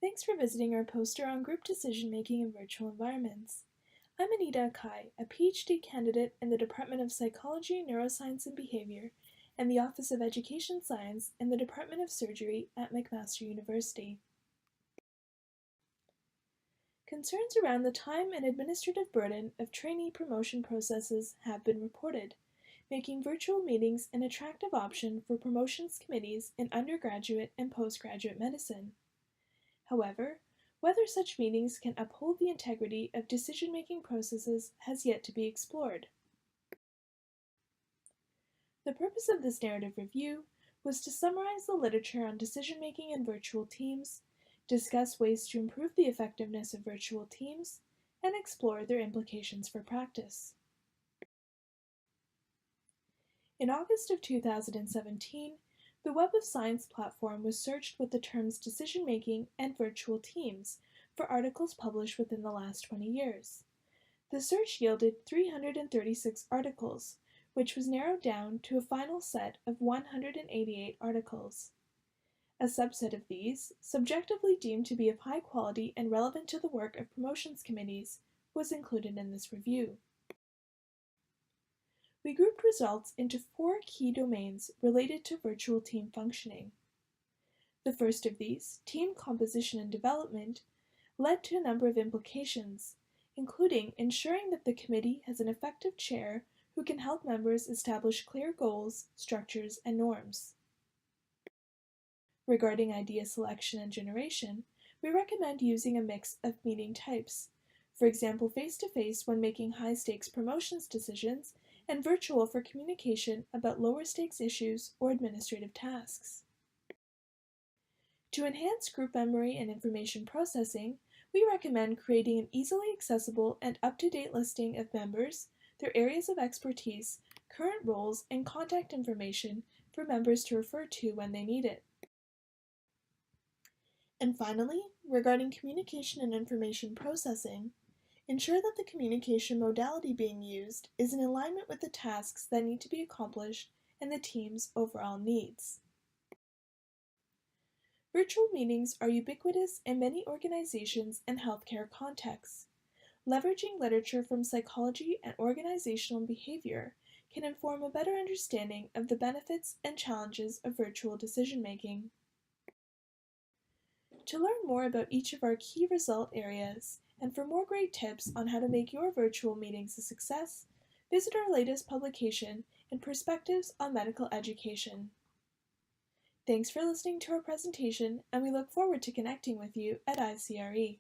Thanks for visiting our poster on group decision-making in virtual environments. I'm Anita Akai, a PhD candidate in the Department of Psychology, Neuroscience, and Behavior, and the Office of Education Science in the Department of Surgery at McMaster University. Concerns around the time and administrative burden of trainee promotion processes have been reported, making virtual meetings an attractive option for promotions committees in undergraduate and postgraduate medicine. However, whether such meetings can uphold the integrity of decision-making processes has yet to be explored. The purpose of this narrative review was to summarize the literature on decision-making in virtual teams, discuss ways to improve the effectiveness of virtual teams, and explore their implications for practice. In August of 2017, the Web of Science platform was searched with the terms decision-making and virtual teams for articles published within the last 20 years. The search yielded 336 articles, which was narrowed down to a final set of 188 articles. A subset of these, subjectively deemed to be of high quality and relevant to the work of promotions committees, was included in this review. We grouped results into 4 key domains related to virtual team functioning. The first of these, team composition and development, led to a number of implications, including ensuring that the committee has an effective chair who can help members establish clear goals, structures, and norms. Regarding idea selection and generation, we recommend using a mix of meeting types, for example face-to-face when making high-stakes promotions decisions, and virtual for communication about lower-stakes issues or administrative tasks. To enhance group memory and information processing, we recommend creating an easily accessible and up-to-date listing of members, their areas of expertise, current roles, and contact information for members to refer to when they need it. And finally, regarding communication and information processing, ensure that the communication modality being used is in alignment with the tasks that need to be accomplished and the team's overall needs. Virtual meetings are ubiquitous in many organizations and healthcare contexts. Leveraging literature from psychology and organizational behavior can inform a better understanding of the benefits and challenges of virtual decision-making. To learn more about each of our key result areas, and for more great tips on how to make your virtual meetings a success, visit our latest publication in Perspectives on Medical Education. Thanks for listening to our presentation, and we look forward to connecting with you at ICRE.